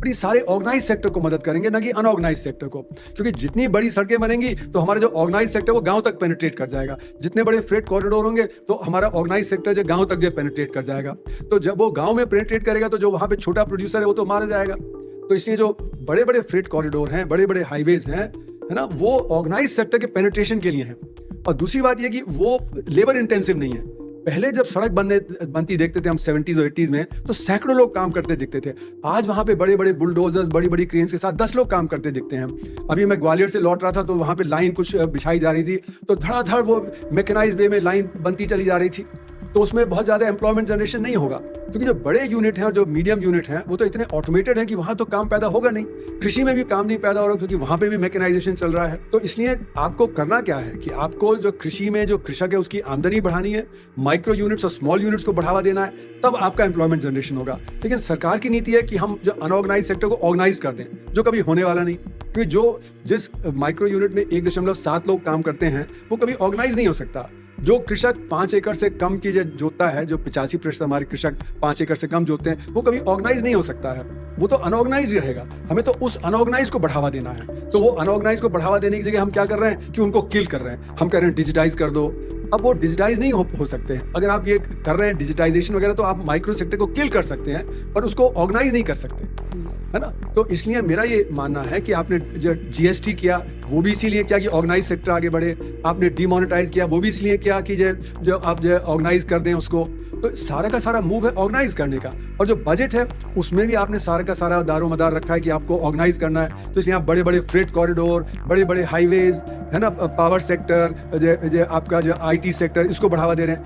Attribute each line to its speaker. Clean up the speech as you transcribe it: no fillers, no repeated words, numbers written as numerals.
Speaker 1: और ये सारे ऑर्गेनाइज सेक्टर को मदद करेंगे, ना कि अनऑर्गेनाइज सेक्टर को। क्योंकि जितनी बड़ी सड़कें बनेंगी तो हमारा जो ऑर्गेनाइज सेक्टर वो गांव तक पेनिट्रेट कर जाएगा। जितने बड़े फ्रेट कॉरिडोर होंगे तो हमारा ऑर्गेनाइज सेक्टर जो गांव तक जो पेनिट्रेट कर जाएगा। तो जब वो गांव में पेनिट्रेट करेगा तो जो वहां पे छोटा प्रोड्यूसर है वो तो मारा जाएगा। तो इसलिए जो बड़े बड़े फ्रेट कॉरिडोर हैं, बड़े बड़े हाईवेज हैं, है ना, वो ऑर्गेनाइज सेक्टर के पेनिट्रेशन के लिए हैं। और दूसरी बात ये कि वो लेबर इंटेंसिव नहीं है। पहले जब सड़क बनती देखते थे हम 70s और 80s में, तो सैकड़ों लोग काम करते दिखते थे। आज वहां पे बड़े बड़े बुलडोजर्स, बड़ी बड़ी क्रेन्स के साथ 10 लोग काम करते दिखते हैं। अभी मैं ग्वालियर से लौट रहा था तो वहां पे लाइन कुछ बिछाई जा रही थी, तो धड़ाधड़ वो मैकेनाइज्ड वे में लाइन बनती चली जा रही थी। तो उसमें बहुत ज़्यादा एम्प्लॉयमेंट जनरेशन नहीं होगा, क्योंकि जो बड़े यूनिट हैं और जो मीडियम यूनिट हैं वो तो इतने ऑटोमेटेड हैं कि वहाँ तो काम पैदा होगा नहीं। कृषि में भी काम नहीं पैदा हो रहा, क्योंकि वहाँ पे भी मैकेनाइजेशन चल रहा है। तो इसलिए आपको करना क्या है कि आपको जो कृषि में जो कृषक है उसकी आमदनी बढ़ानी है, माइक्रो यूनिट्स और स्मॉल यूनिट्स को बढ़ावा देना है, तब आपका एम्प्लॉयमेंट जनरेशन होगा। लेकिन सरकार की नीति है कि हम जो अनऑर्गेनाइज सेक्टर को ऑर्गेनाइज कर दें, जो कभी होने वाला नहीं। क्योंकि जिस माइक्रो यूनिट में 1.7 लोग काम करते हैं वो कभी ऑर्गेनाइज नहीं हो सकता। जो कृषक 5 एकड़ से कम की जोतता है, जो 85% हमारे कृषक 5 एकड़ से कम जोतते हैं, वो कभी ऑर्गेनाइज नहीं हो सकता है, वो तो अनऑर्गेनाइज रहेगा। हमें तो उस अनऑर्गेनाइज को बढ़ावा देना है। तो वो अनऑर्गेनाइज को बढ़ावा देने की जगह हम क्या कर रहे हैं कि उनको किल कर रहे हैं। हम कह रहे हैं डिजिटाइज कर दो। अब वो डिजिटाइज नहीं हो सकते हैं। अगर आप ये कर रहे हैं डिजिटाइजेशन वगैरह, तो आप माइक्रो सेक्टर को किल कर सकते हैं पर उसको ऑर्गेनाइज नहीं कर सकते, है ना। तो इसलिए मेरा ये मानना है कि आपने जो जीएसटी किया वो भी इसीलिए किया कि ऑर्गेनाइज सेक्टर आगे बढ़े। आपने डिमोनेटाइज किया वो भी इसलिए किया कि जो आप ऑर्गेनाइज कर दें उसको। तो सारा का सारा मूव है ऑर्गेनाइज करने का। और जो बजट है उसमें भी आपने सारा का सारा दारोमदार रखा है कि आपको ऑर्गेनाइज करना है। तो इसलिए आप बड़े बड़े फ्रेट कॉरिडोर, बड़े बड़े हाईवेज, है ना, पावर सेक्टर, आपका जो IT सेक्टर, इसको बढ़ावा दे रहे हैं।